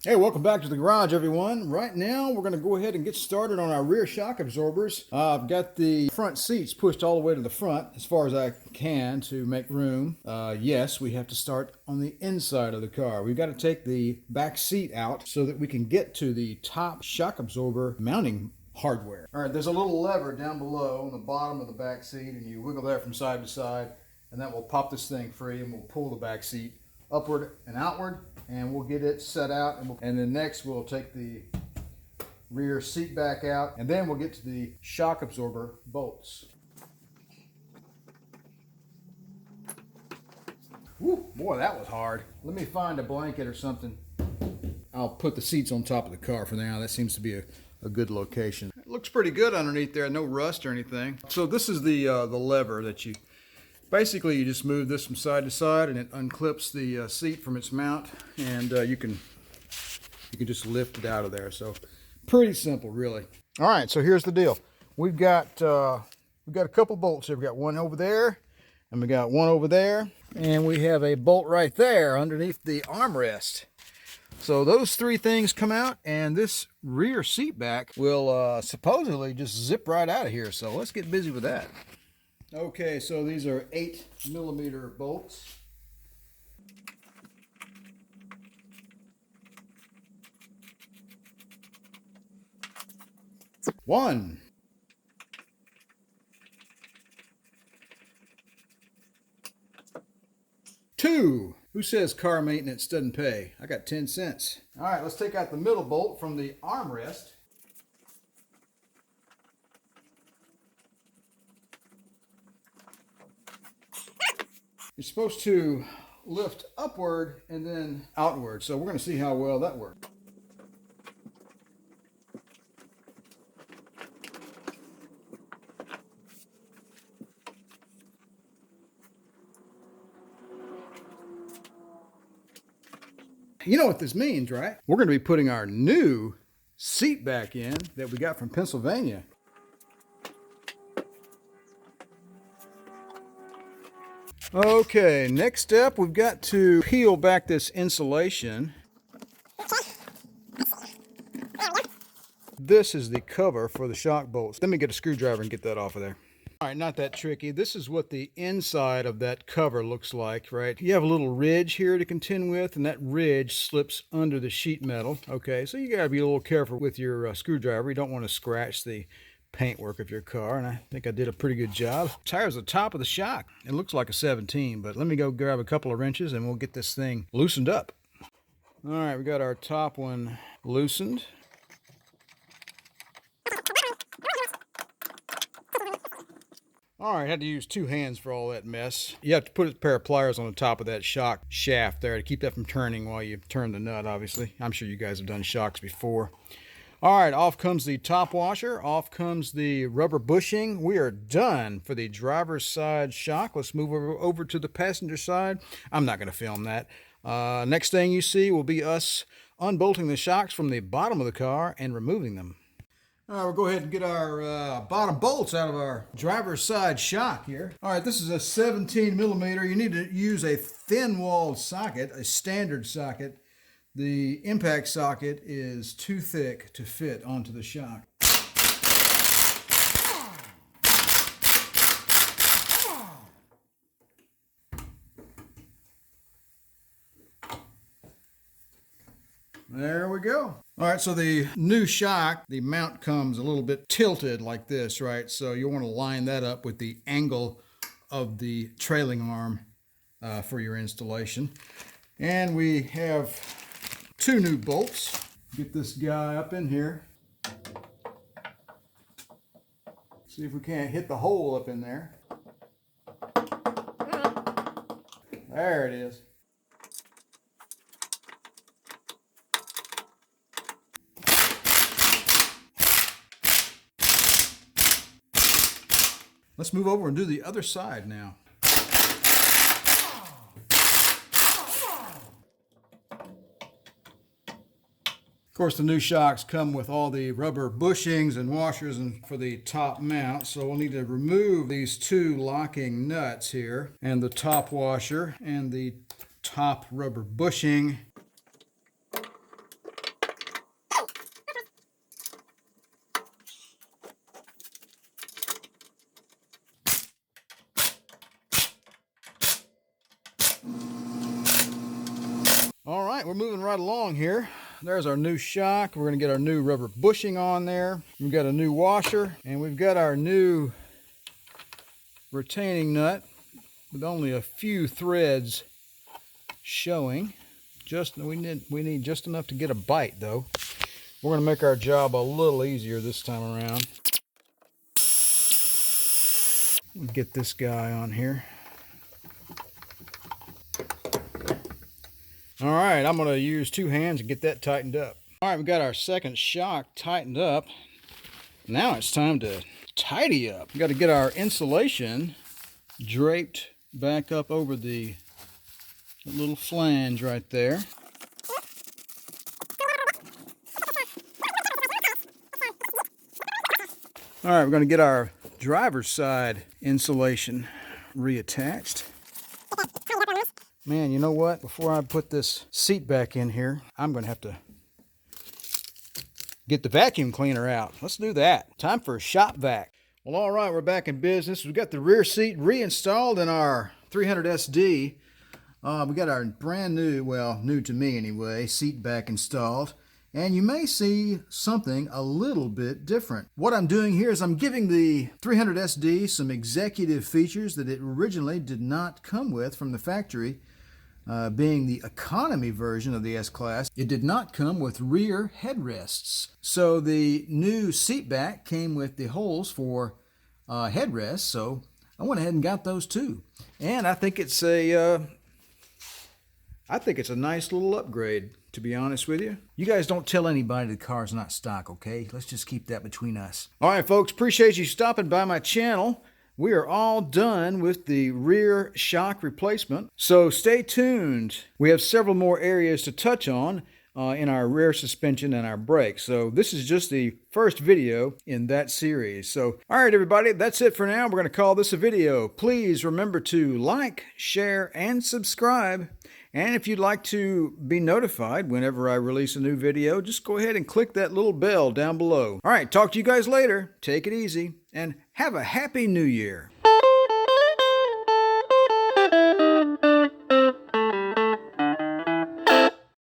Hey, welcome back to the garage, everyone. Right now, we're going to go ahead and get started on our rear shock absorbers. I've got the front seats pushed all the way to the front as far as I can to make room. Yes, we have to start on the inside of the car. We've got to take the back seat out so that we can get to the top shock absorber mounting hardware. All right, there's a little lever down below on the bottom of the back seat, and you wiggle that from side to side, and that will pop this thing free, and we'll pull the back seat upward and outward, and we'll get it set out, and then next we'll take the rear seat back out, and then we'll get to the shock absorber bolts. Woo, boy, that was hard. Let me find a blanket or something. I'll put the seats on top of the car for now. That seems to be a good location. It looks pretty good underneath there, no rust or anything. So this is the lever that you basically, you just move this from side to side, and it unclips the seat from its mount, and you can just lift it out of there. So pretty simple, really. All right, so here's the deal. We've got a couple bolts here. We've got one over there, and we got one over there, and we have a bolt right there underneath the armrest. So those three things come out, and this rear seat back will supposedly just zip right out of here. So let's get busy with that. Okay, so these are 8mm bolts. One. Two. Who says car maintenance doesn't pay? I got 10 cents. All right, let's take out the middle bolt from the armrest. You're supposed to lift upward and then outward, so we're going to see how well that works. You know what this means, right? We're going to be putting our new seat back in that we got from Pennsylvania. Okay, next step, we've got to peel back this insulation. This is the cover for the shock bolts. Let me get a screwdriver and get that off of there. All right, not that tricky. This is what the inside of that cover looks like, right? You have a little ridge here to contend with, and that ridge slips under the sheet metal. Okay, so you gotta be a little careful with your screwdriver. You don't want to scratch the paintwork of your car, and I think I did a pretty good job. Tire's the top of the shock. It looks like a 17, but let me go grab a couple of wrenches and we'll get this thing loosened up. All right, we got our top one loosened. All right, I had to use two hands for all that mess. You have to put a pair of pliers on the top of that shock shaft there to keep that from turning while you turn the nut, obviously. I'm sure you guys have done shocks before. All right, off comes the top washer. Off comes the rubber bushing. We are done for the driver's side shock. Let's move over to the passenger side. I'm not going to film that. Next thing you see will be us unbolting the shocks from the bottom of the car and removing them. All right, we'll go ahead and get our bottom bolts out of our driver's side shock here. All right, this is a 17mm. You need to use a thin-walled socket, a standard socket. The impact socket is too thick to fit onto the shock. There we go. All right, so the new shock, the mount comes a little bit tilted like this, right? So you want to line that up with the angle of the trailing arm for your installation. And we have two new bolts. Get this guy up in here. See if we can't hit the hole up in there. There it is. Let's move over and do the other side now. Of course, the new shocks come with all the rubber bushings and washers and for the top mount, so we'll need to remove these two locking nuts here, and the top washer and the top rubber bushing. right, we're moving right along here. There's our new shock. We're going to get our new rubber bushing on there. We've got a new washer, and we've got our new retaining nut with only a few threads showing. We need just enough to get a bite, though. We're going to make our job a little easier this time around. Get this guy on here. All right, I'm going to use 2 hands and get that tightened up. All right, we got our second shock tightened up. Now it's time to tidy up. We got to get our insulation draped back up over the little flange right there. All right, we're going to get our driver's side insulation reattached. Man, you know what? Before I put this seat back in here, I'm going to have to get the vacuum cleaner out. Let's do that. Time for a shop vac. Well, all right, we're back in business. We've got the rear seat reinstalled in our 300 SD. We got our brand new, well, new to me anyway, seat back installed. And you may see something a little bit different. What I'm doing here is I'm giving the 300 SD some executive features that it originally did not come with from the factory. Being the economy version of the S-Class, it did not come with rear headrests. So the new seat back came with the holes for headrests, so I went ahead and got those too. And I think it's a nice little upgrade, to be honest with you. You guys don't tell anybody the car's not stock, okay? Let's just keep that between us. All right, folks, appreciate you stopping by my channel. We are all done with the rear shock replacement, so stay tuned. We have several more areas to touch on in our rear suspension and our brakes. So this is just the first video in that series. So, all right, everybody, that's it for now. We're going to call this a video. Please remember to like, share, and subscribe. And if you'd like to be notified whenever I release a new video, just go ahead and click that little bell down below. All right, talk to you guys later. Take it easy, and have a happy new year.